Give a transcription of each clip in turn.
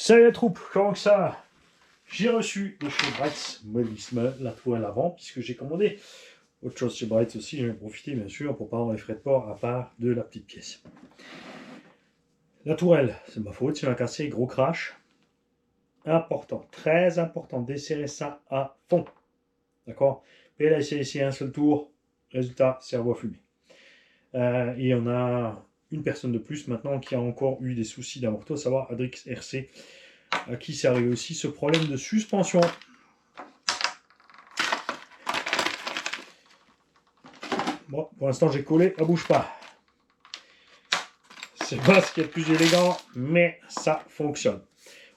Salut la troupe, comment que ça va? J'ai reçu de chez Bretz Modisme la toile avant, puisque j'ai commandé autre chose chez Bretz aussi. J'ai profité bien sûr pour pas avoir les frais de port à part de la petite pièce. La tourelle, c'est ma faute, si on a cassé, gros crash. Important, très important, desserrer ça à fond. D'accord? Et là, c'est ici un seul tour, résultat, cerveau à fumer. Et on a une personne de plus maintenant qui a encore eu des soucis d'amorto, à savoir Adrix RC, à qui c'est arrivé aussi ce problème de suspension. Bon, pour l'instant j'ai collé, elle bouge pas. C'est pas ce qui est le plus élégant, mais ça fonctionne.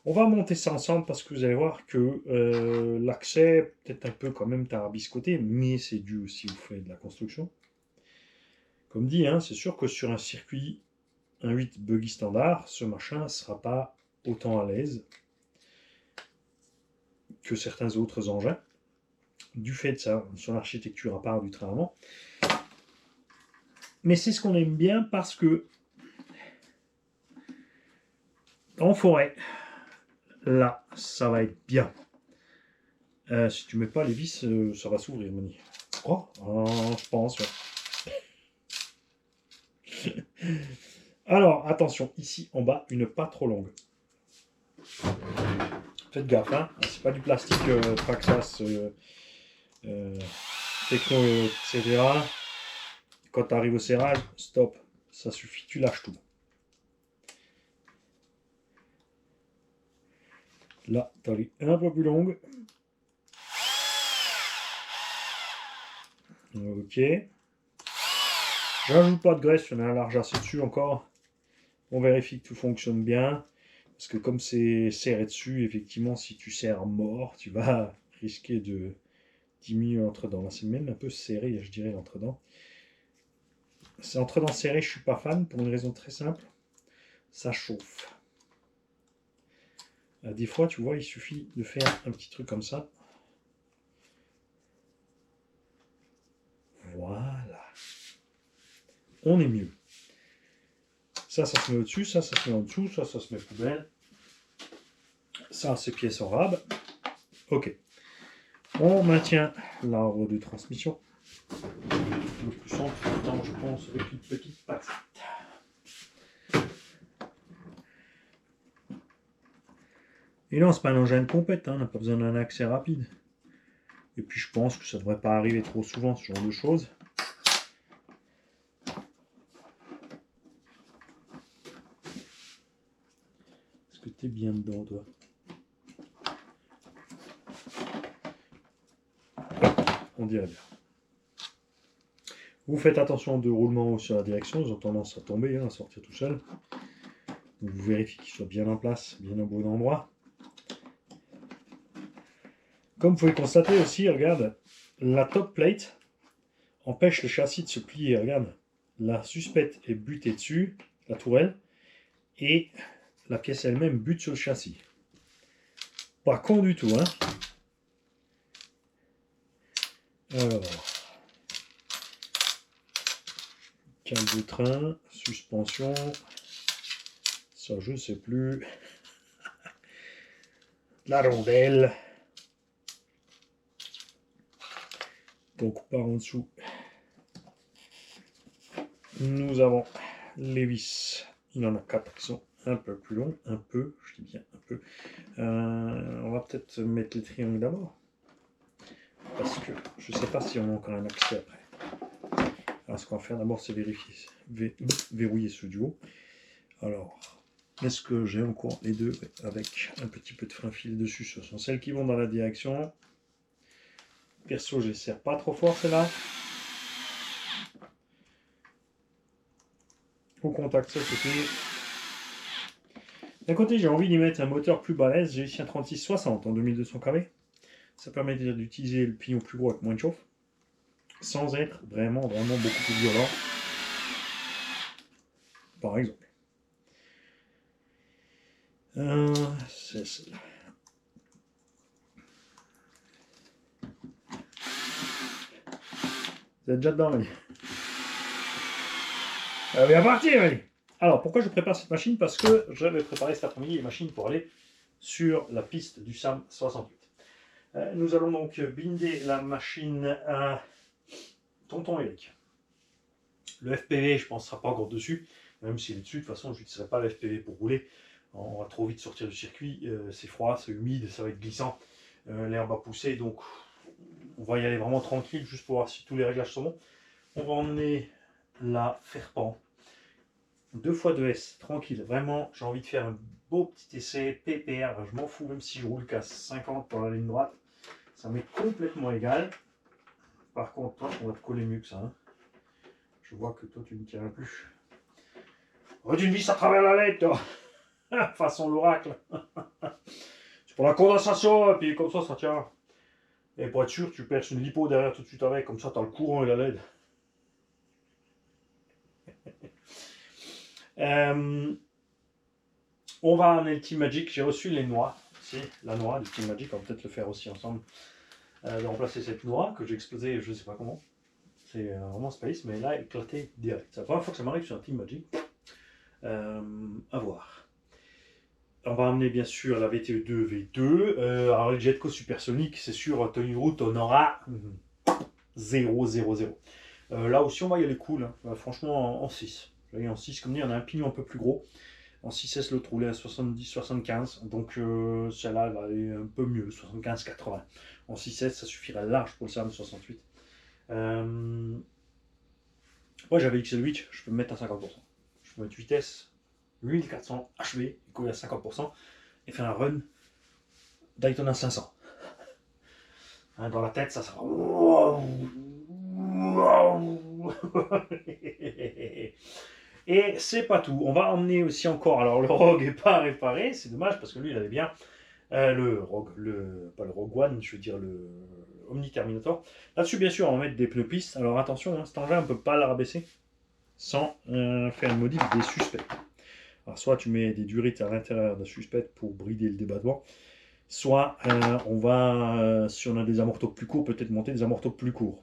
On va monter ça ensemble parce que vous allez voir que l'accès, peut-être un peu quand même tarabiscoté, mais c'est dû aussi au fait de la construction. Comme dit, hein, c'est sûr que sur un circuit 1.8 buggy standard, ce machin ne sera pas autant à l'aise que certains autres engins, du fait de son architecture à part du train avant. Mais c'est ce qu'on aime bien parce que en forêt, là, ça va être bien. Si tu mets pas les vis, ça va s'ouvrir, Moni. Oh, je pense, ouais. Alors, attention, ici en bas, une pas trop longue. Faites gaffe, hein. C'est pas du plastique Traxxas, Techno, etc. Quand tu arrives au serrage, stop. Ça suffit, tu lâches tout. Là, t'as les un peu plus longue. Ok. J'ajoute pas de graisse, on a un large assez dessus encore. On vérifie que tout fonctionne bien. Parce que comme c'est serré dessus, effectivement, si tu serres mort, tu vas risquer de diminuer l'entre-dents. Là, c'est même un peu serré, je dirais, l'entre-dents. C'est entre-dents serré, je suis pas fan, pour une raison très simple. Ça chauffe. Des fois, tu vois, il suffit de faire un petit truc comme ça. Voilà. On est mieux. Ça se met au-dessus, ça se met en dessous, ça se met poubelle. Ça, c'est pièce en rab. Ok. On maintient l'arbre de transmission. Le plus simple, je pense, avec une petite patte. Et non, c'est pas un engin de compète, hein, on n'a pas besoin d'un accès rapide. Et puis je pense que ça ne devrait pas arriver trop souvent, ce genre de choses. Est-ce que tu es bien dedans, toi? On dirait bien. Vous faites attention de roulement sur la direction, ils ont tendance à tomber, hein, à sortir tout seul. Donc vous vérifiez qu'ils soient bien en place, bien au bon endroit. Comme vous pouvez constater aussi, regarde, la top plate empêche le châssis de se plier. Regarde, la suspecte est butée dessus, la tourelle, et la pièce elle-même bute sur le châssis. Pas con du tout, hein. Alors, cale de train, suspension, ça je sais plus. La rondelle. Donc par en dessous, nous avons les vis. Il y en a 4 qui sont un peu plus longs, un peu, je dis bien un peu. On va peut-être mettre les triangles d'abord. Parce que je ne sais pas si on a encore un accès après. Alors ce qu'on va faire d'abord, c'est vérifier, verrouiller ce duo. Alors, est-ce que j'ai encore les deux avec un petit peu de frein fil dessus? Ce sont celles qui vont dans la direction. Perso, je les serre pas trop fort, celle-là. Au contact, ça c'est fait. D'un côté, j'ai envie d'y mettre un moteur plus balèze. J'ai ici un 3660 en 2200 kV. Ça permet d'utiliser le pignon plus gros avec moins de chauffe. Sans être vraiment beaucoup plus violent. Par exemple. C'est celle-là. Vous êtes déjà dedans, Mali. Elle va partir, Mali. Alors, pourquoi je prépare cette machine? Parce que je vais préparer cet après-midi les machines pour aller sur la piste du SAM 68. Nous allons donc binder la machine à Tonton Eric. Le FPV, je pense, ne sera pas encore dessus, même s'il est dessus, de toute façon, je n'utiliserai pas le FPV pour rouler. On va trop vite sortir du circuit, c'est froid, c'est humide, ça va être glissant, l'herbe va pousser, donc on va y aller vraiment tranquille, juste pour voir si tous les réglages sont bons. On va emmener la Ferpan 2x2S, tranquille, vraiment, j'ai envie de faire un beau petit essai, PPR, je m'en fous, même si je roule qu'à 50 pour la ligne droite, ça m'est complètement égal. Par contre, toi, on va te coller mieux que ça. Hein. Je vois que toi, tu ne tiens plus. Redis une vis à travers la lettre, toi. Façon l'oracle. C'est pour la condensation, et puis comme ça tient. Et pour être sûr, tu perces une lipo derrière tout de suite avec, comme ça, tu as le courant et la LED. On va amener le Team Magic. J'ai reçu les noix. C'est la noix du Team Magic. On va peut-être le faire aussi ensemble. De remplacer cette noix que j'ai explosée, je ne sais pas comment. C'est vraiment space, mais là, éclaté direct. C'est la première fois que ça m'arrive sur un Team Magic. À voir. On va amener bien sûr la VTE2 V2. Alors le Jetco Supersonic, c'est sûr, Tony Route, on aura 0, 0, 0. Là aussi, on va y aller cool. Hein. Franchement, en 6. En 6, comme dit, on a un pignon un peu plus gros. En 6S, l'autre roulait à 70-75. Donc celle-là, elle va aller un peu mieux, 75-80. En 6S, ça suffirait large pour le SAM 68. Moi, j'avais XL8, je peux me mettre à 50%. Je peux mettre vitesse 8400 HV, coller à 50%, et faire un run Daytona 500. Hein, dans la tête, ça sera... Et c'est pas tout. On va emmener aussi encore... Alors, le Rogue n'est pas réparé, c'est dommage, parce que lui, il avait bien... le Rogue, pas le Rogue One, je veux dire le Omni Terminator. Là-dessus, bien sûr, on va mettre des pneus pistes. Alors attention, hein, cet engin, on ne peut pas le rabaisser sans faire une modif des suspects. Alors, soit tu mets des durites à l'intérieur de suspect pour brider le débattement, soit on va, si on a des amortos plus courts, peut-être monter des amortos plus courts.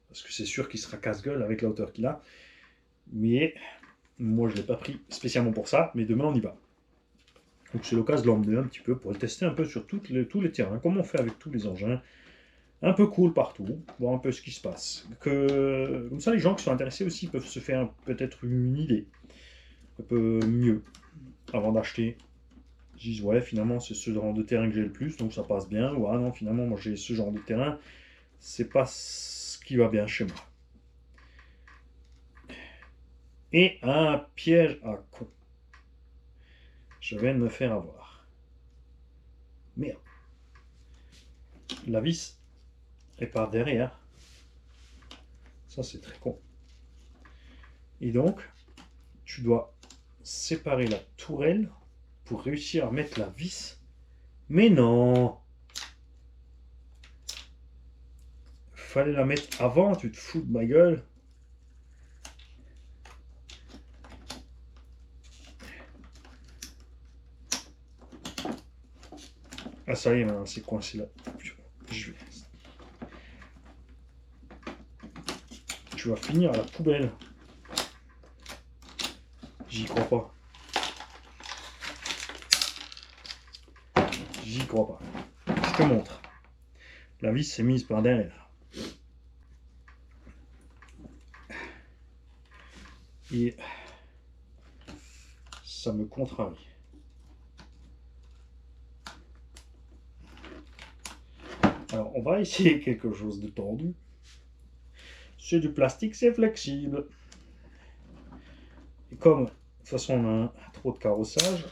Parce que c'est sûr qu'il sera casse-gueule avec la hauteur qu'il a. Mais moi, je ne l'ai pas pris spécialement pour ça, mais demain, on y va. Donc c'est l'occasion de l'emmener un petit peu pour le tester un peu sur tous les terrains, comme on fait avec tous les engins. Un peu cool partout, voir un peu ce qui se passe. Comme ça, les gens qui sont intéressés aussi peuvent se faire peut-être une idée un peu mieux avant d'acheter. Ils disent ouais, finalement c'est ce genre de terrain que j'ai le plus, donc ça passe bien. Ou ah non, finalement moi j'ai ce genre de terrain, c'est pas ce qui va bien chez moi. Et un piège à con. Je viens de me faire avoir. Merde. La vis est par derrière. Ça c'est très con. Et donc, tu dois séparer la tourelle pour réussir à mettre la vis. Mais non! Fallait la mettre avant, tu te fous de ma gueule. Ah ça y est, maintenant c'est coincé là. Je vais... Tu vas finir à la poubelle. J'y crois pas. J'y crois pas. Je te montre. La vis s'est mise par derrière. Et ça me contrarie. Alors, on va essayer quelque chose de tendu. C'est du plastique, c'est flexible. Et comme, de toute façon, on a trop de carrossage,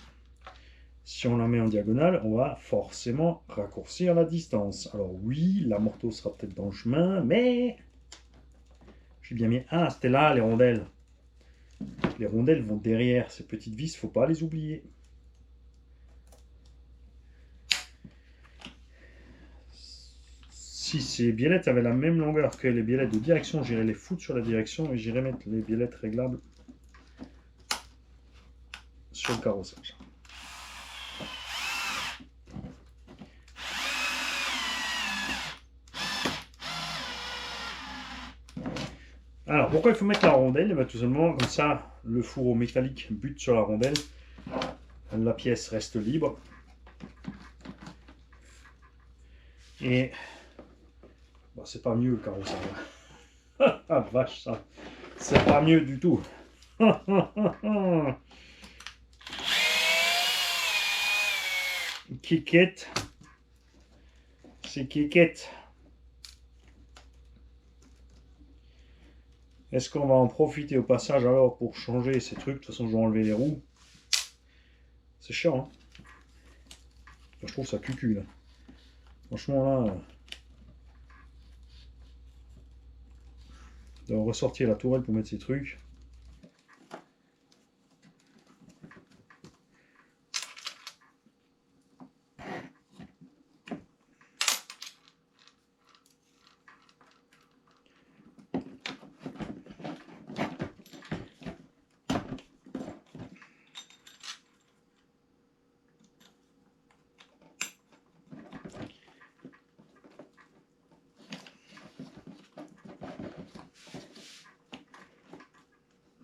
si on la met en diagonale, on va forcément raccourcir la distance. Alors oui, l'amorto sera peut-être dans le chemin, mais... J'ai bien mis... Ah, c'était là, les rondelles. Les rondelles vont derrière ces petites vis, il ne faut pas les oublier. Si ces biellettes avaient la même longueur que les biellettes de direction, j'irais les foutre sur la direction et j'irais mettre les biellettes réglables sur le carrossage. Alors, pourquoi il faut mettre la rondelle? Tout simplement, comme ça, le fourreau métallique bute sur la rondelle. La pièce reste libre. Et bah, c'est pas mieux le carrosse arrière. Ah vache, ça. C'est pas mieux du tout. Kikette. C'est Kikette. Est-ce qu'on va en profiter au passage alors pour changer ces trucs? De toute façon, je vais enlever les roues. C'est chiant, hein. Je trouve ça cucu, là. Franchement, là... de ressortir la tourelle pour mettre ces trucs.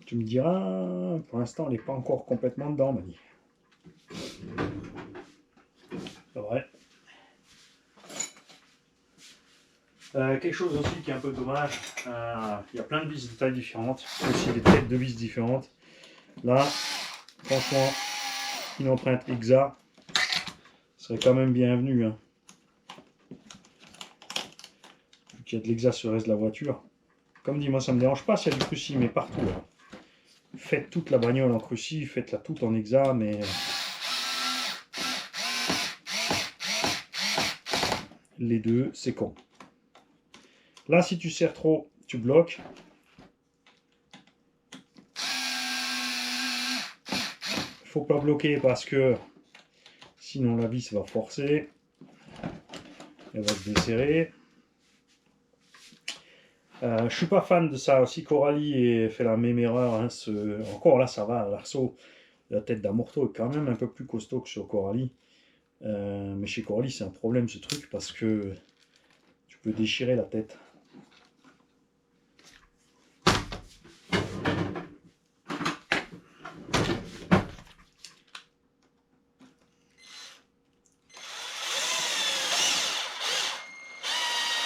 Tu me diras, pour l'instant, elle n'est pas encore complètement dedans, Mani. C'est vrai. Quelque chose aussi qui est un peu dommage, il y a plein de vis de tailles différentes, aussi des têtes de vis différentes. Là, franchement, une empreinte EXA serait quand même bienvenue. Hein. Il y a de l'EXA sur le reste de la voiture. Comme dit, moi ça me dérange pas s'il y a du cruci, mais partout. Là. Faites toute la bagnole en cruci, faites-la toute en EXA, mais... les deux, c'est con. Là, si tu serres trop, tu bloques. Faut pas bloquer parce que sinon la vis va forcer. Elle va se desserrer. Je suis pas fan de ça. Si Coralie fait la même erreur, hein, encore là ça va, l'arceau, la tête d'amorto est quand même un peu plus costaud que sur Coralie. Mais chez Coralie c'est un problème ce truc parce que tu peux déchirer la tête.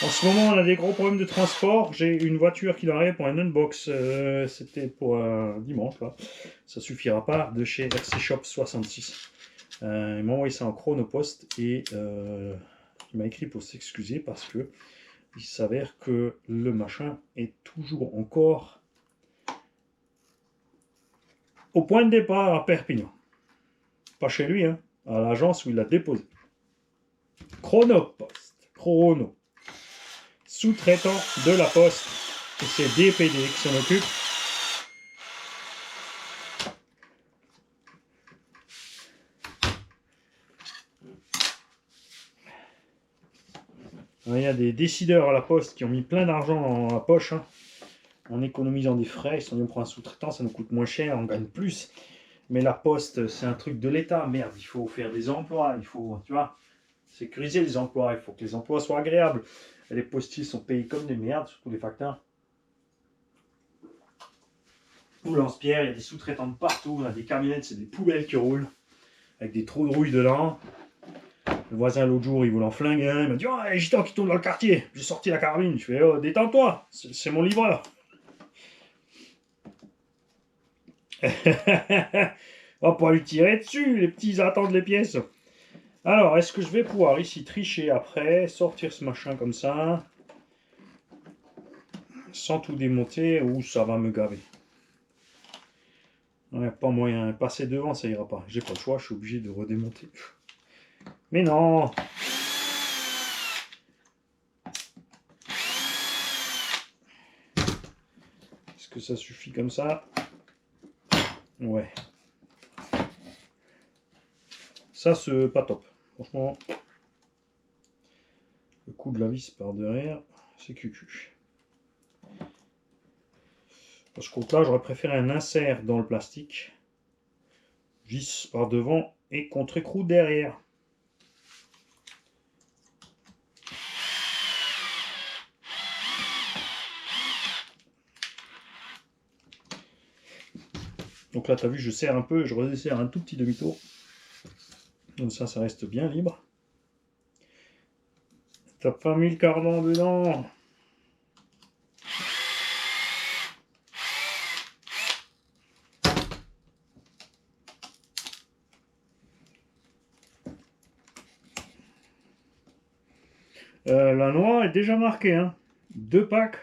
En ce moment, on a des gros problèmes de transport. J'ai une voiture qui arrive pour un unbox. C'était pour un dimanche. Là. Ça suffira pas, de chez RC Shop 66. Il m'a envoyé ça en chronopost et il m'a écrit pour s'excuser parce que il s'avère que le machin est toujours encore au point de départ à Perpignan. Pas chez lui, hein, à l'agence où il l'a déposé. Chronopost. Chrono. Sous-traitant de la Poste. Et c'est DPD qui s'en occupe. Il y a des décideurs à la Poste qui ont mis plein d'argent dans la poche. Hein, en économisant des frais. Ils se sont dit on prend un sous-traitant, ça nous coûte moins cher, on gagne plus. Mais la Poste, c'est un truc de l'État. Merde, il faut faire des emplois. Il faut, tu vois, sécuriser les emplois. Il faut que les emplois soient agréables. Et les postiers sont payés comme des merdes, surtout les facteurs. Ou Lance-Pierre, il y a des sous-traitants de partout. On a des camionnettes, c'est des poubelles qui roulent. Avec des trous de rouille dedans. Le voisin l'autre jour, il voulait en flinguer un. Il m'a dit oh, les gitans qui tournent dans le quartier. J'ai sorti la carabine. Je fais oh, détends-toi, c'est mon livreur. On va pas lui tirer dessus, les petits ils attendent les pièces. Alors, est-ce que je vais pouvoir ici tricher après, sortir ce machin comme ça, sans tout démonter, ou ça va me gaver? Ouais, pas moyen, passer devant ça ira pas. J'ai pas le choix, je suis obligé de redémonter. Mais non! Est-ce que ça suffit comme ça? Ouais. Ça, c'est pas top. Franchement, le coup de la vis par derrière, c'est cucu. Parce que là, j'aurais préféré un insert dans le plastique. Vis par devant et contre-écrou derrière. Donc là, tu as vu, je serre un peu, je redesserre un tout petit demi-tour. Comme ça reste bien libre. T'as pas mis le cardan dedans. La noix est déjà marquée, hein. 2 packs.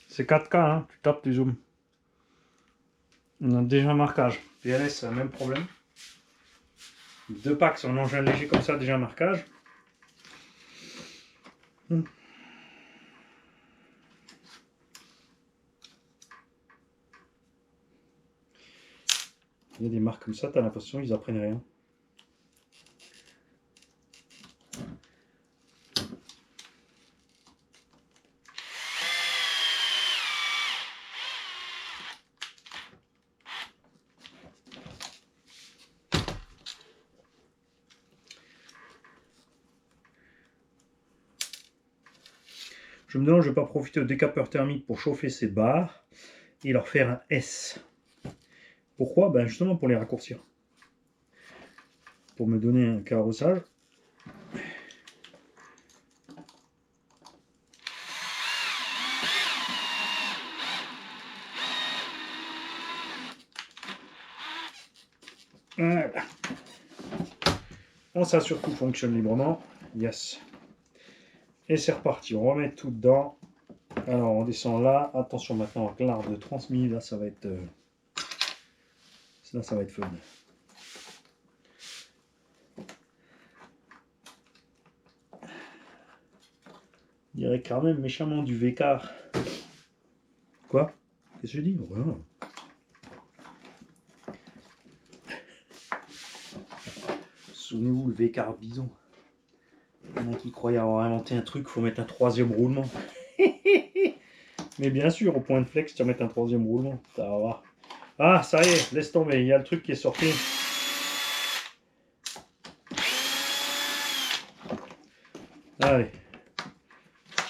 C'est 4K, hein. Tu tapes, tu zoomes. On a déjà un marquage. PLS, c'est le même problème. 2 packs sur un engin léger comme ça, déjà un marquage. Il y a des marques comme ça, t'as l'impression qu'ils apprennent rien. Je me demande, je ne vais pas profiter au décapeur thermique pour chauffer ces barres et leur faire un S. Pourquoi? Ben justement pour les raccourcir. Pour me donner un carrossage. Voilà. On s'assure que tout fonctionne librement. Yes. Et c'est reparti. On remet tout dedans. Alors on descend là. Attention maintenant avec l'arbre de transmis. Là ça va être fun. Il dirait quand même méchamment du Vécar. Quoi? Qu'est-ce que je dis? Voilà. Souvenez-vous le Vécar bison. Il y en a qui croyaient avoir inventé un truc, il faut mettre un 3e roulement. Mais bien sûr, au point de flex, tu vas mettre un 3e roulement. Ça va voir. Ah, ça y est, laisse tomber, il y a le truc qui est sorti. Allez,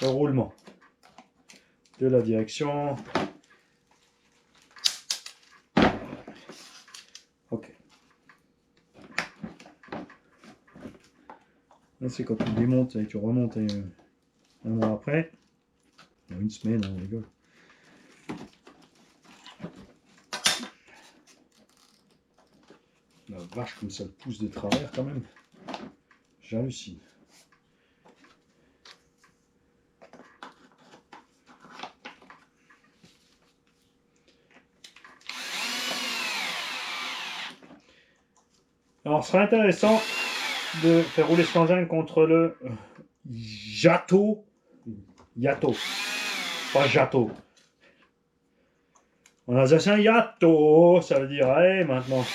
le roulement de la direction. Ok. Là, c'est quand tu démontes et tu remontes un mois après. Une semaine, on rigole. La vache, comme ça le pousse de travers quand même. J'hallucine. Alors, ce serait intéressant de faire rouler cet engin contre le Yato. Pas Jato. En alsacien, Yato, ça veut dire hey maintenant.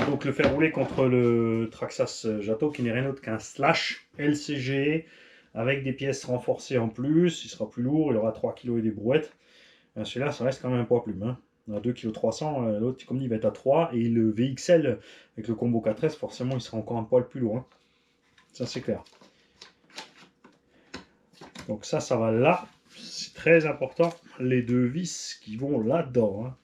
Donc le faire rouler contre le Traxxas Jato qui n'est rien d'autre qu'un slash LCG avec des pièces renforcées en plus. Il sera plus lourd, il aura 3 kg et des brouettes. Celui-là, ça reste quand même un poids plume. Hein. On a 2,3 kg, l'autre, comme dit, il va être à 3. Et le VXL, avec le combo 4S, forcément, il sera encore un poil plus lourd. Hein. Ça, c'est clair. Donc ça va là. C'est très important. Les 2 vis qui vont là-dedans. Hein.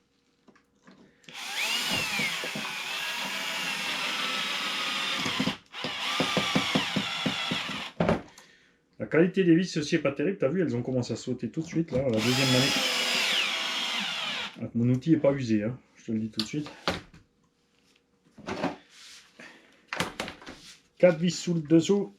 La qualité des vis aussi est pas terrible. T'as vu, elles ont commencé à sauter tout de suite. Là, la deuxième manette. Donc, mon outil n'est pas usé. Hein. Je te le dis tout de suite. 4 vis sous le dessous.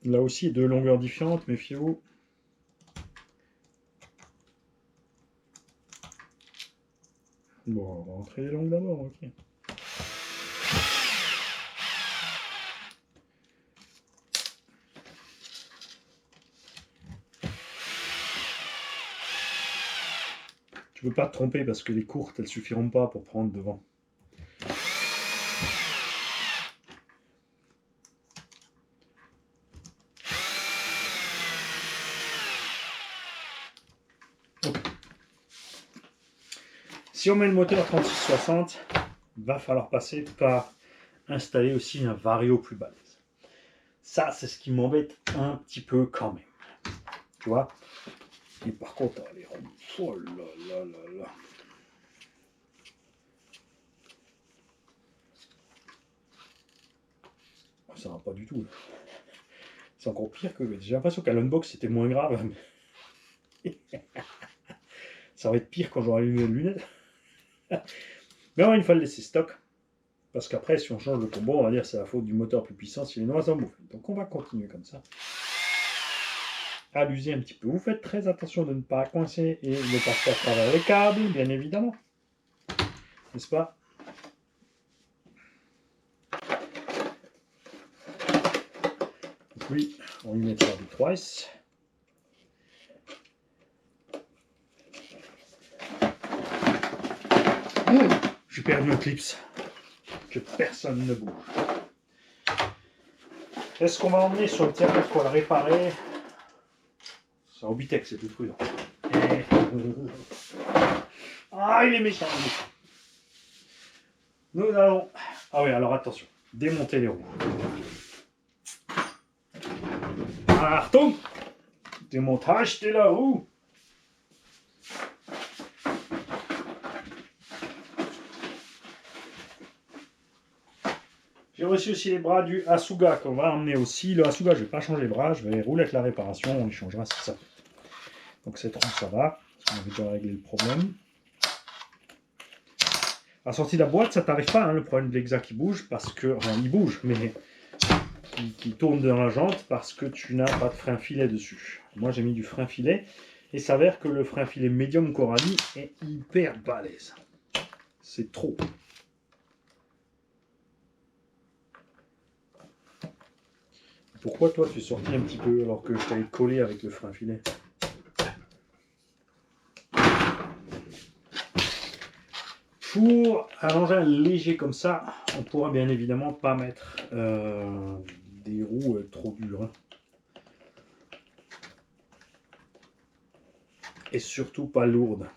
Là aussi, 2 longueurs différentes, méfiez-vous. Bon, on va rentrer les longues d'abord, ok. Tu peux pas te tromper parce que les courtes, elles suffiront pas pour prendre devant. Si on met le moteur 3660, il va falloir passer par installer aussi un vario plus balèze. Ça, c'est ce qui m'embête un petit peu quand même. Tu vois? Et par contre, les ronds, oh là là là là. Ça va pas du tout. C'est encore pire que... J'ai l'impression qu'à l'unbox, c'était moins grave. Ça va être pire quand j'aurai une lunette. Mais on, il faut le laisser stock. Parce qu'après, si on change le combo, on va dire que c'est la faute du moteur plus puissant s'il est noise en bouffe. Donc on va continuer comme ça. À l'user un petit peu. Vous faites très attention de ne pas coincer et de ne pas faire travers les câbles, bien évidemment. N'est-ce pas? Donc lui, on lui mettra du 3S. J'ai perdu un clips. Que personne ne bouge. Est-ce qu'on va emmener sur le terrain pour le réparer? C'est en Bitech, c'est plus prudent. Et... Ah, il est méchant. Nous allons... Ah oui, alors attention. Démonter les roues. Achtung! Démontage de la roue. J'ai reçu aussi les bras du Asuga qu'on va emmener aussi. Le Asuga, je ne vais pas changer les bras, je vais rouler avec la réparation, on les changera si ça. Donc cette roue, ça va. On avait déjà réglé le problème. À la sortie de la boîte, ça t'arrive pas, hein, le problème de l'Exa qui bouge, parce que... Enfin, il bouge, mais qui tourne dans la jante parce que tu n'as pas de frein filet dessus. Moi, j'ai mis du frein filet, et il s'avère que le frein filet médium Corali est hyper balèze. C'est trop. Pourquoi toi tu es sorti un petit peu alors que je t'avais collé avec le frein filet? Pour un engin léger comme ça, on pourra bien évidemment pas mettre des roues trop dures. Hein. Et surtout pas lourdes.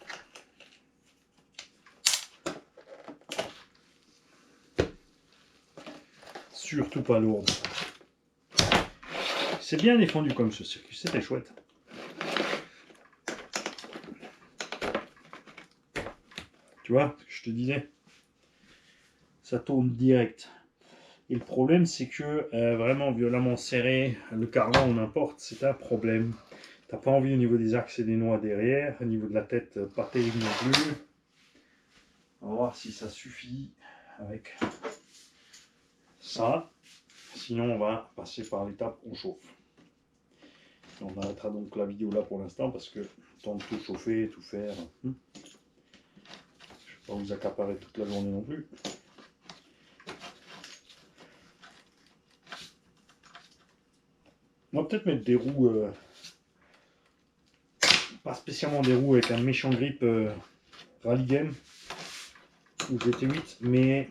Surtout pas lourdes. C'est bien défendu comme ce circuit, c'était chouette. Tu vois, je te disais, ça tourne direct. Et le problème, c'est que vraiment violemment serré, le cardan ou n'importe, c'est un problème. T'as pas envie au niveau des axes et des noix derrière, au niveau de la tête, pas terrible non plus. On va voir si ça suffit avec ça. Sinon, on va passer par l'étape on chauffe. On arrêtera donc la vidéo là pour l'instant parce que temps de tout chauffer, tout faire. Je ne vais pas vous accaparer toute la journée non plus. On va peut-être mettre des roues, pas spécialement des roues avec un méchant grip Rally Game ou GT8, mais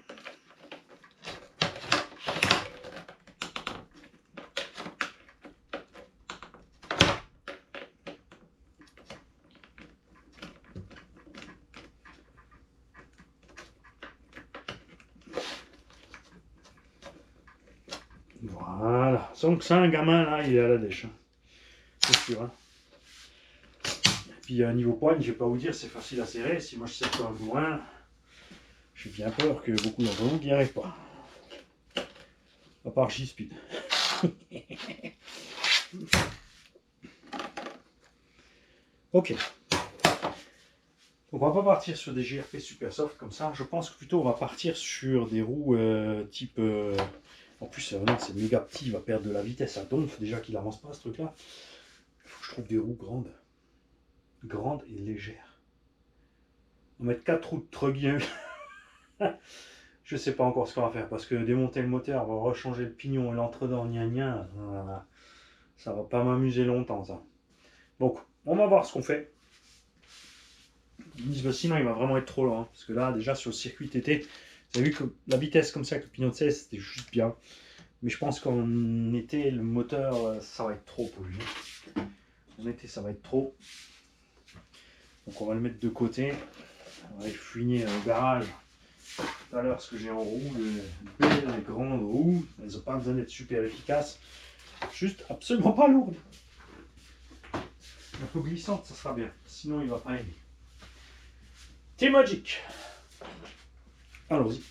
voilà. Donc c'est un gamin là, il est à la dèche. C'est sûr. Hein. Et puis niveau poigne, je vais pas vous dire, c'est facile à serrer. Si moi je serre pas loin, j'ai bien peur que beaucoup d'entre vous n'y arrivent pas. À part J-Speed. Ok. Donc on va pas partir sur des GRP super soft comme ça. Je pense que plutôt on va partir sur des roues type... En plus, non, c'est méga petit, il va perdre de la vitesse. Ça donf déjà qu'il avance pas ce truc-là. Il faut que je trouve des roues grandes. Grandes et légères. On va mettre 4 roues de truggy. Je sais pas encore ce qu'on va faire parce que démonter le moteur, on va rechanger le pignon et l'entre-dedans, gna, ça va pas m'amuser longtemps ça. Donc, on va voir ce qu'on fait. Sinon, il va vraiment être trop lent. Hein, parce que là, déjà sur le circuit TT, vous avez vu que la vitesse comme ça avec le pignon de 16, c'était juste bien. Mais je pense qu'en été, le moteur, ça va être trop pour lui. En été, ça va être trop. Donc on va le mettre de côté. On va fouiner au garage tout à l'heure ce que j'ai en roue, de belles grandes roues. Elles n'ont pas besoin d'être super efficaces, juste absolument pas lourdes. Un peu glissante, ça sera bien, sinon il va pas aimer. T-Magic. Allons-y.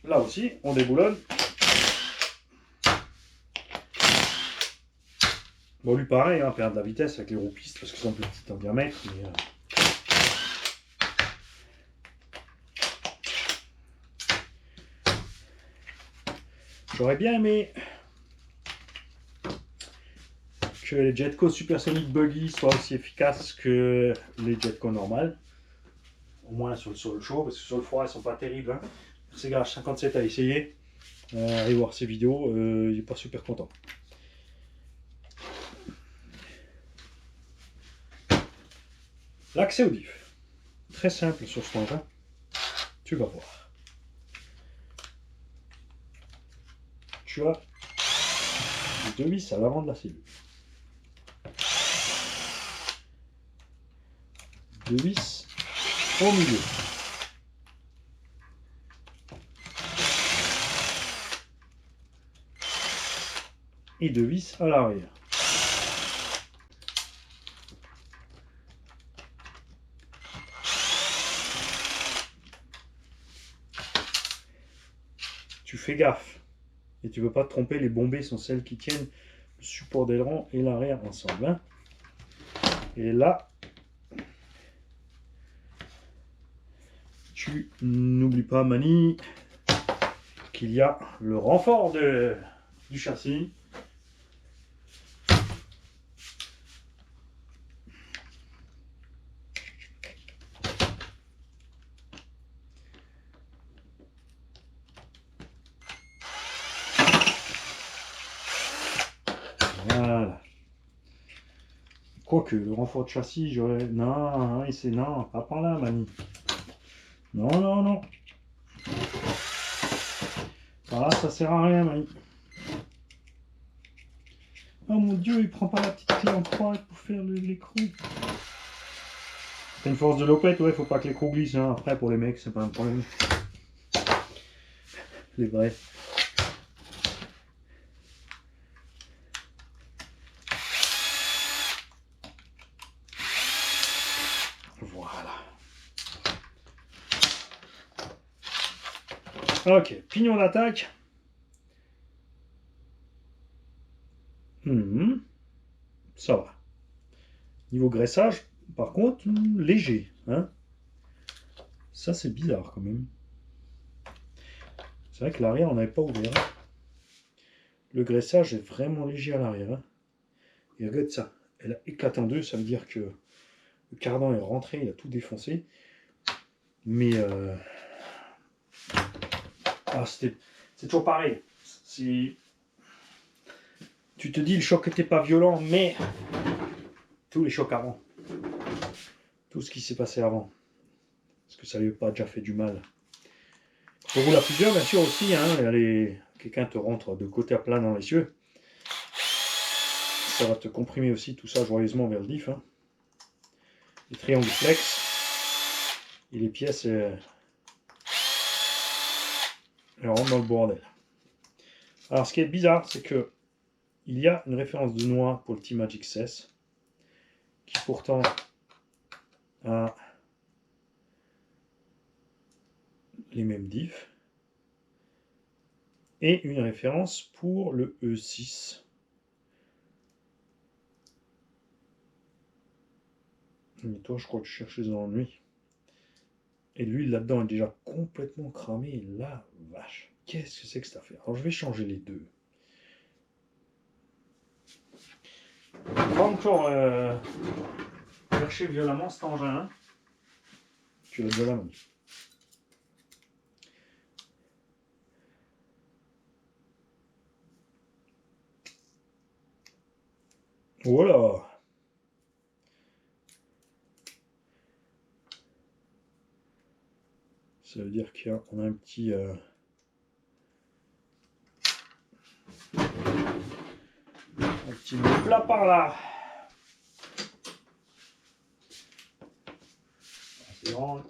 Là aussi, on déboulonne. Bon, lui pareil, hein, perdre de la vitesse avec les roues pistes parce qu'elles sont plus petites en diamètre. Mais, j'aurais bien aimé que les Jetco Supersonic Buggy soient aussi efficaces que les Jetco normales. Au moins sur le sol chaud, parce que sur le froid, elles sont pas terribles. Hein. C'est Garage 57 à essayer. Allez voir ses vidéos, il n'est pas super content. L'accès au diff. Très simple sur ce engin. Tu vas voir. Tu as deux vis à l'avant de la cellule. Deux vis au milieu. Et deux vis à l'arrière. Tu fais gaffe. Et tu ne veux pas te tromper, les bombées sont celles qui tiennent le support d'aileron et l'arrière ensemble. Hein. Et là, tu n'oublies pas, Mani, qu'il y a le renfort du châssis. Voilà. Quoique, le renfort de châssis, j'aurais... Non, c'est non, pas par là, Mani. Non, non, non. Par là, ça sert à rien, Mani. Oh mon Dieu, il prend pas la petite clé en croix pour faire l'écrou. C'est une force de lopette, ouais, faut pas que l'écrou glisse. Hein. Après, pour les mecs, c'est pas un problème. Les vrais. Voilà. Ok, pignon d'attaque. Ça va. Niveau graissage, par contre, léger. Hein. Ça, c'est bizarre quand même. C'est vrai que l'arrière, on n'avait pas ouvert. Le graissage est vraiment léger à l'arrière. Hein. Et regarde ça. Elle a éclaté en deux. Ça veut dire que le cardan est rentré, il a tout défoncé. Mais c'est toujours pareil. Tu te dis le choc n'était pas violent, mais tous les chocs avant. Tout ce qui s'est passé avant. Parce que ça lui a pas déjà fait du mal. Quand on roule à plusieurs, bien sûr aussi, hein, quelqu'un te rentre de côté à plat dans les cieux. Ça va te comprimer aussi tout ça joyeusement vers le diff. Hein. Les triangles flex et les pièces elles rentrent dans le bordel. Alors ce qui est bizarre, c'est que il y a une référence de noix pour le T-Magic 16 qui pourtant a les mêmes diffs et une référence pour le E6. Mais toi, je crois que tu cherchais dans l'ennui. Et lui, là-dedans, est déjà complètement cramé. La vache. Qu'est-ce que c'est que cette affaire? Alors, je vais changer les deux. On va encore chercher violemment cet engin. Hein. Tu l'as déjà là, Mani. Voilà. Ça veut dire qu'on a un petit... Un petit bout plat par là. C'est grand.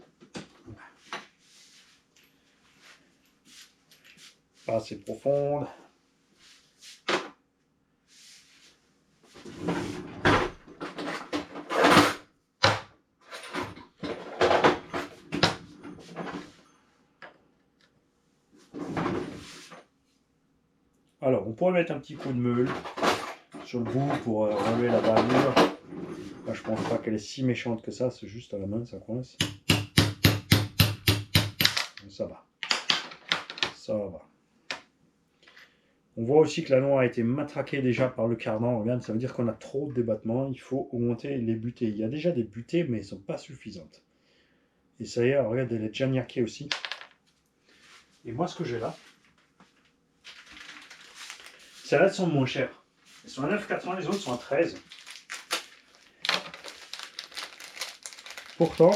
Pas assez profonde. Alors, on pourrait mettre un petit coup de meule sur le bout pour enlever la bavure. Là, je pense pas qu'elle est si méchante que ça, c'est juste à la main, ça coince. Ça va. Ça va. On voit aussi que la noix a été matraquée déjà par le cardan. Regarde, ça veut dire qu'on a trop de débattements. Il faut augmenter les butées. Il y a déjà des butées, mais elles ne sont pas suffisantes. Et ça y est, regarde, elle est déjà niaquée aussi. Et moi, ce que j'ai là, celles-là sont moins chères. Elles sont à 9,80, les autres sont à 13. Pourtant,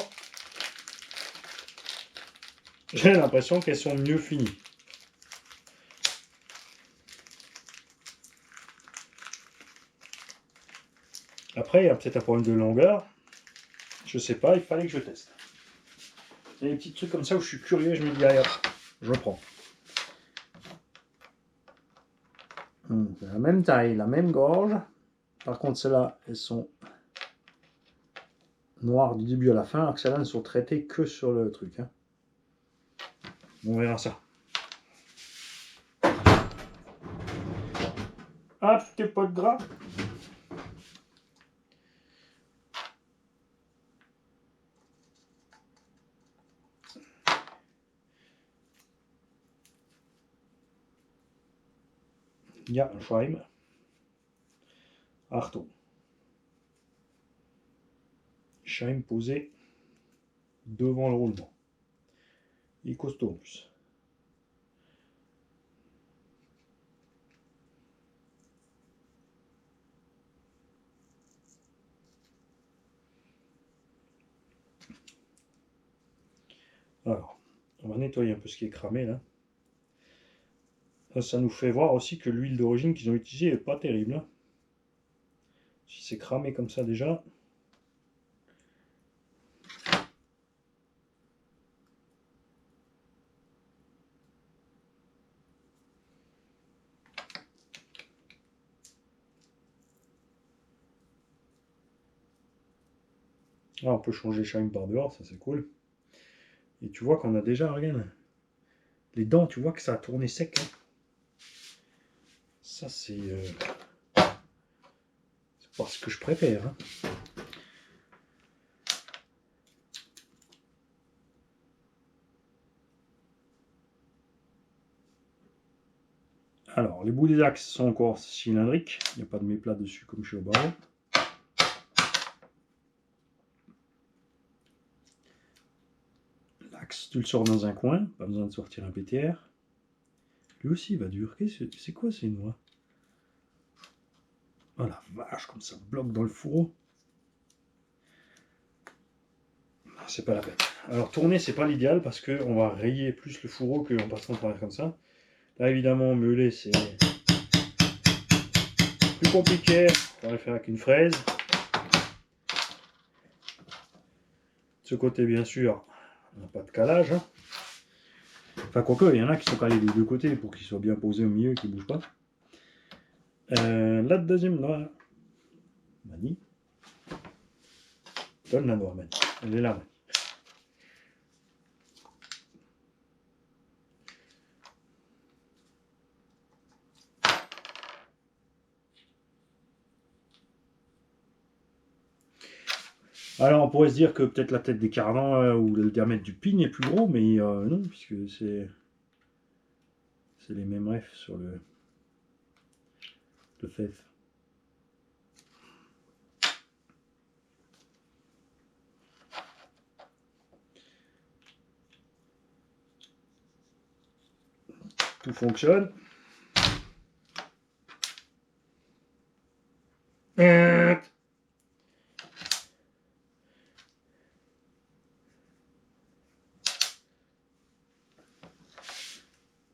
j'ai l'impression qu'elles sont mieux finies. Après, il y a peut-être un problème de longueur. Je sais pas, il fallait que je teste. Il y a des petits trucs comme ça où je suis curieux, je me dis, allez hop, je prends. C'est la même taille, la même gorge. Par contre, celles-là, elles sont noires du début à la fin, alors que celles-là ne sont traitées que sur le truc. Hein. On verra ça. Un petit peu de gras. Ja, Schwein. Achtung. Schwein posé devant le roulement. Il est costaud en plus. Alors, on va nettoyer un peu ce qui est cramé là. Ça nous fait voir aussi que l'huile d'origine qu'ils ont utilisée n'est pas terrible. Hein. Si c'est cramé comme ça déjà. Là, on peut changer Shine par dehors, ça c'est cool. Et tu vois qu'on a déjà, regarde, les dents, tu vois que ça a tourné sec. Hein. Ça c'est pas ce que je préfère. Hein. Alors, les bouts des axes sont encore cylindriques. Il n'y a pas de méplat dessus comme chez Obaro. L'axe, tu le sors dans un coin. Pas besoin de sortir un PTR. Lui aussi, il va dur. C'est quoi ces noix? Oh la vache, comme ça bloque dans le fourreau. C'est pas la peine. Alors, tourner, c'est pas l'idéal parce qu'on va rayer plus le fourreau qu'en passant à travers comme ça. Là, évidemment, meuler, c'est plus compliqué. On va le faire avec une fraise. De ce côté, bien sûr, on n'a pas de calage. Hein. Enfin, quoique, il y en a qui sont calés des deux côtés pour qu'ils soient bien posés au milieu et qu'ils ne bougent pas. La deuxième noix. Mani. Donne la noix, Mani. Elle est là, Mani. Alors, on pourrait se dire que peut-être la tête des cardans ou le diamètre du pin est plus gros, mais non, puisque c'est les mêmes refs sur le fève. Tout fonctionne.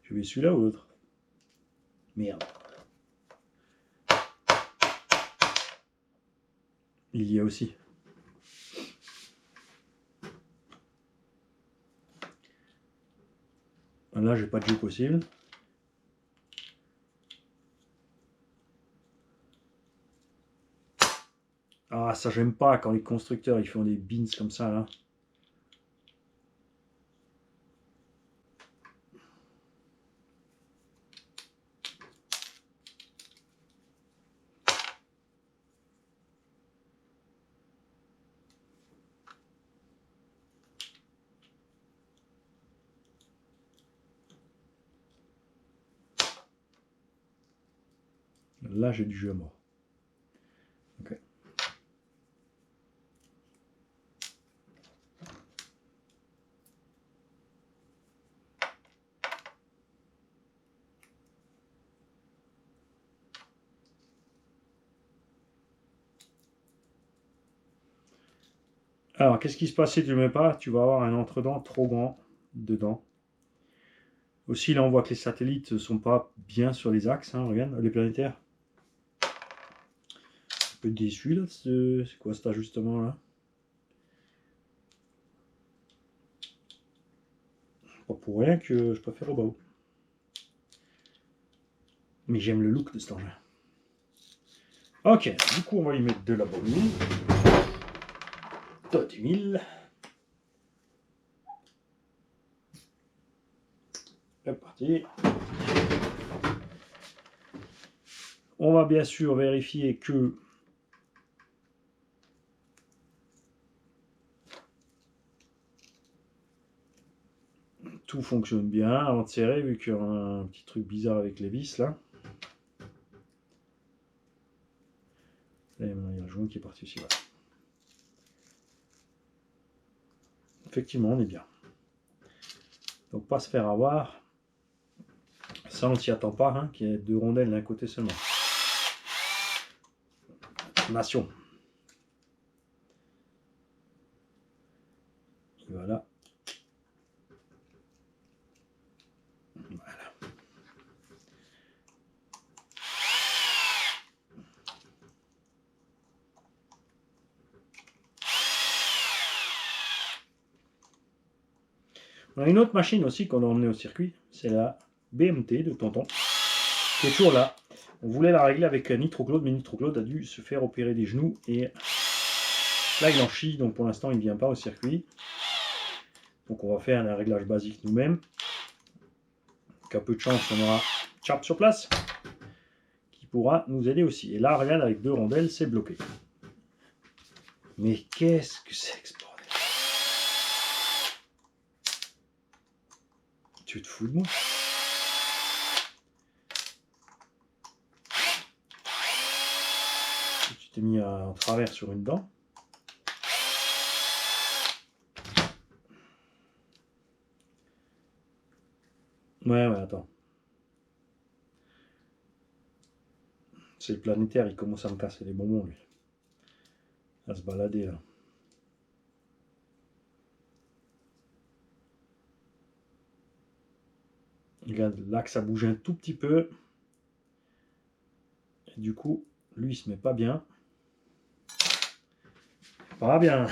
Je vais celui-là ou l'autre? Merde. Il y a aussi. Là, j'ai pas de jeu possible. Ah, ça j'aime pas quand les constructeurs ils font des bins comme ça là. Là, j'ai du jeu à mort. Ok. Alors, qu'est-ce qui se passe si tu ne le mets pas? Tu vas avoir un entre-dents trop grand dedans. Aussi, là, on voit que les satellites ne sont pas bien sur les axes. Hein, regarde, les planétaires. Un peu déçu là. C'est quoi cet ajustement là? Pas pour rien que je préfère au bas. Mais j'aime le look de cet engin. Ok, du coup, on va y mettre de la bonne Tot 1000. C'est parti. On va bien sûr vérifier que tout fonctionne bien avant de serrer, vu qu'il y a un petit truc bizarre avec les vis là. Là, il y a le joint qui est parti aussi. Voilà. Effectivement, on est bien. Donc, pas se faire avoir. Ça, on s'y attend pas, hein, qu'il y ait 2 rondelles d'un côté seulement. Nation. Voilà. Voilà. On a une autre machine aussi qu'on a emmenée au circuit. C'est la BMT de Tonton. Qui est toujours là. On voulait la régler avec Nitro-Claude, mais Nitro-Claude a dû se faire opérer des genoux. Et là, il en chie. Donc pour l'instant, il ne vient pas au circuit. Donc on va faire un réglage basique nous-mêmes. Qu'à peu de chance, on aura Chap sur place qui pourra nous aider aussi. Et là, regarde, avec 2 rondelles, c'est bloqué. Mais qu'est-ce que c'est que ce bordel? Tu te fous de moi? Tu t'es mis en travers sur une dent. Ouais, attends. C'est le planétaire, il commence à me casser les bonbons, lui. À se balader, là. Regarde, là que ça bouge un tout petit peu. Et du coup, lui, il se met pas bien. Pas bien.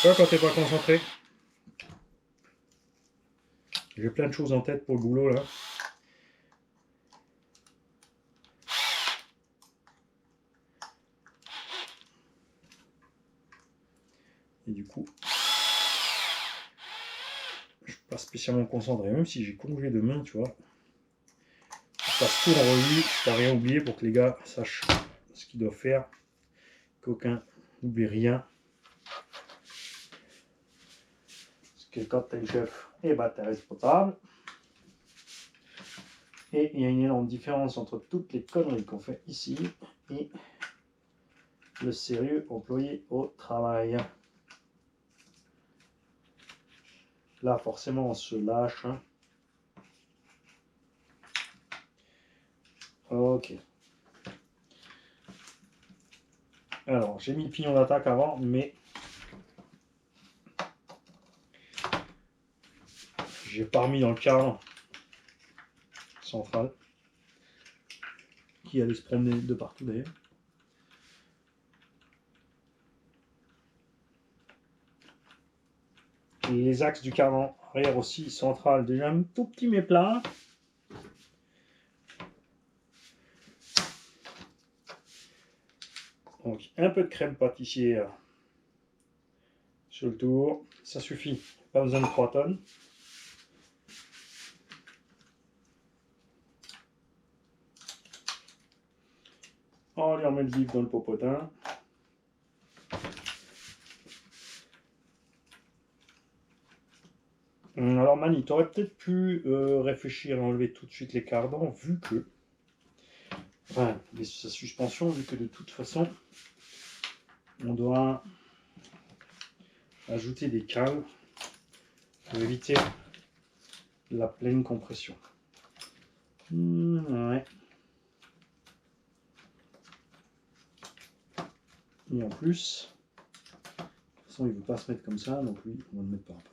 Toi, quand t'es pas concentré, j'ai plein de choses en tête pour le boulot, là. Et du coup, je suis pas spécialement concentré, même si j'ai congé de main, tu vois. Je passe tout en revue, t'as rien oublié pour que les gars sachent ce qu'ils doivent faire. Qu'aucun n'oublie rien. Parce que quand t'es le chef, eh ben t'es responsable. Et il y a une énorme différence entre toutes les conneries qu'on fait ici et le sérieux employé au travail. Là, forcément, on se lâche. Hein. Ok. Alors, j'ai mis le pignon d'attaque avant, mais j'ai pas remis dans le cadre central qui allait se promener de partout d'ailleurs. Les axes du cadran arrière aussi central, déjà un tout petit méplat. Donc un peu de crème pâtissière sur le tour, ça suffit, pas besoin de 3 tonnes. On lui remet le vif dans le popotin. Alors Mani, tu aurais peut-être pu réfléchir à enlever tout de suite les cardans, vu que, enfin, sa suspension, vu que de toute façon, on doit ajouter des cales pour éviter la pleine compression. Ouais. Et en plus, de toute façon, il ne veut pas se mettre comme ça, donc lui, on va le mettre par après.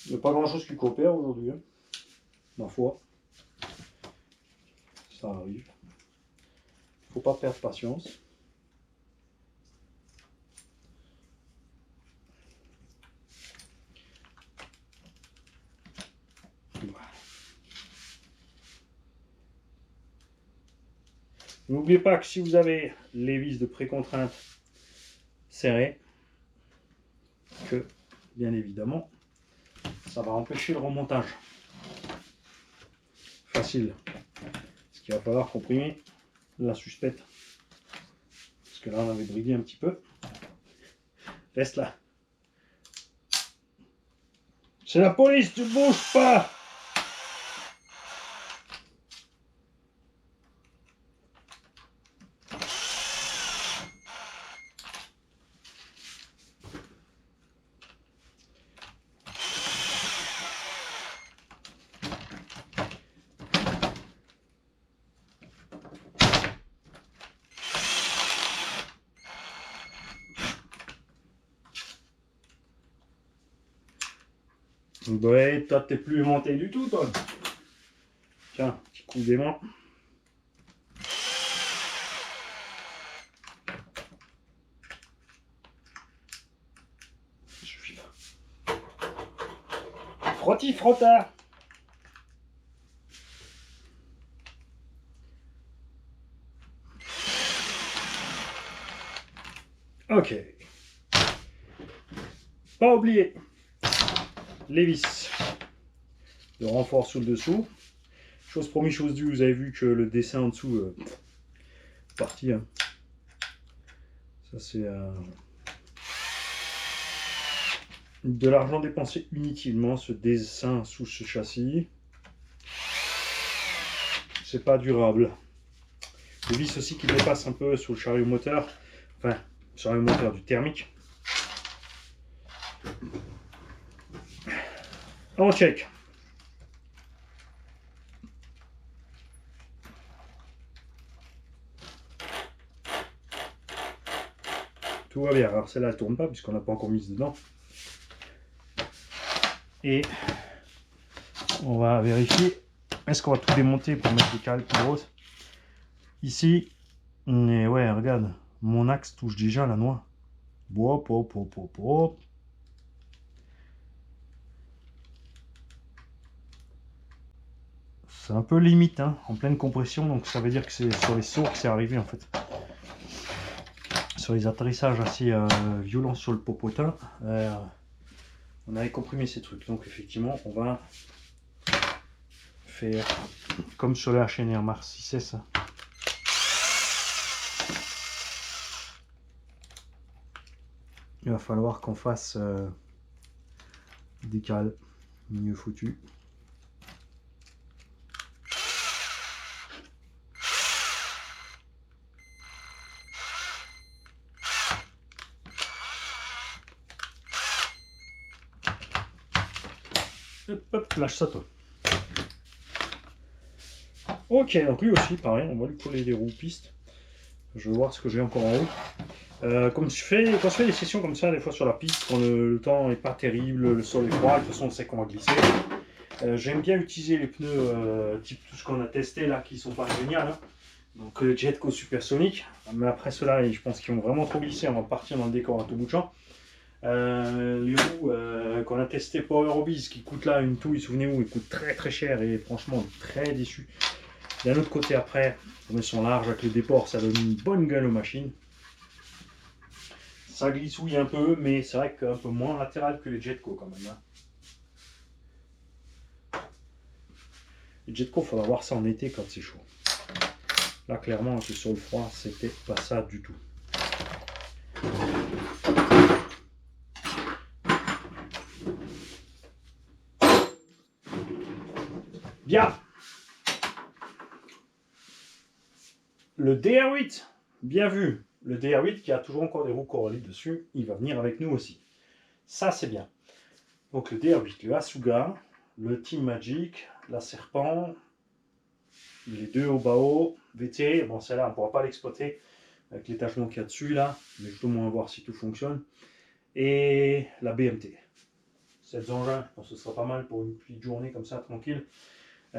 Il n'y a pas grand chose qui coopère aujourd'hui, hein. Ma foi. Ça arrive. Faut pas perdre patience. Voilà. N'oubliez pas que si vous avez les vis de précontrainte serrées, que bien évidemment, ça va empêcher le remontage. Facile. Parce qu'il va falloir comprimer la suspecte. Parce que là, on avait brigué un petit peu. Reste là. C'est la police, tu ne bouges pas! Ouais, toi, t'es plus monté du tout, toi. Tiens, petit coup d'aimant. Ça suffit là. Frotti, frotta. Ok. Pas oublier les vis. Le renfort sous le dessous. Chose promis, chose due, vous avez vu que le dessin en dessous parti. Hein. Ça c'est de l'argent dépensé inutilement, ce dessin sous ce châssis. C'est pas durable. Les vis aussi qui dépassent un peu sur le chariot moteur, enfin, chariot moteur du thermique. On check. Tout va bien. Alors celle-là, elle tourne pas puisqu'on n'a pas encore mise dedans. Et on va vérifier. Est-ce qu'on va tout démonter pour mettre des cales plus grosses? Ici, mais ouais, regarde, mon axe touche déjà la noix. Hop, hop, hop, hop, hop. C'est un peu limite, hein, en pleine compression, donc ça veut dire que c'est sur les sauts que c'est arrivé en fait. Sur les atterrissages assez violents sur le popotin, on avait comprimé ces trucs. Donc effectivement, on va faire comme sur le HNR Mars 6S. Il va falloir qu'on fasse des cales mieux foutues. Hop, hop, lâche ça toi. Ok, donc lui aussi, pareil, on va lui coller des roues pistes. Je vais voir ce que j'ai encore en haut. Quand je fais des sessions comme ça, des fois sur la piste, quand le temps n'est pas terrible, le sol est froid, de toute façon on sait qu'on va glisser. J'aime bien utiliser les pneus type tout ce qu'on a testé là, qui sont pas géniaux. Hein. Donc Jetco Supersonic. Mais après cela, je pense qu'ils vont vraiment trop glisser. On va partir dans le décor à tout bout de champ. Les roues qu'on a testé Power Hobbies qui coûtent là une touille, souvenez-vous, ils coûtent très très cher et franchement très déçu. D'un autre côté après, comme elles sont larges avec le déport, ça donne une bonne gueule aux machines. Ça glissouille un peu, mais c'est vrai qu'un peu moins latéral que les Jetco quand même. Hein. Les Jetco, il faudra voir ça en été quand c'est chaud. Là clairement, sur le froid, c'était pas ça du tout. Bien. Le DR8, bien vu. Le DR8 qui a toujours encore des roues Corolli dessus, il va venir avec nous aussi. Ça c'est bien. Donc le DR8, le Asuga, le Team Magic, la Serpent, les deux Obao, VT, bon celle-là on ne pourra pas l'exploiter avec l'étagement qu'il y a dessus là, mais je dois au moins voir si tout fonctionne. Et la BMT. Ces engins, je pense que ce sera pas mal pour une petite journée comme ça, tranquille.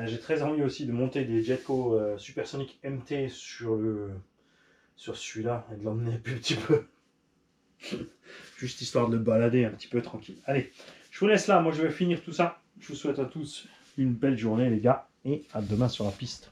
J'ai très envie aussi de monter des Jetco Supersonic MT sur celui-là et de l'emmener un petit peu. Juste histoire de le balader un petit peu tranquille. Allez, je vous laisse là, moi je vais finir tout ça. Je vous souhaite à tous une belle journée les gars et à demain sur la piste.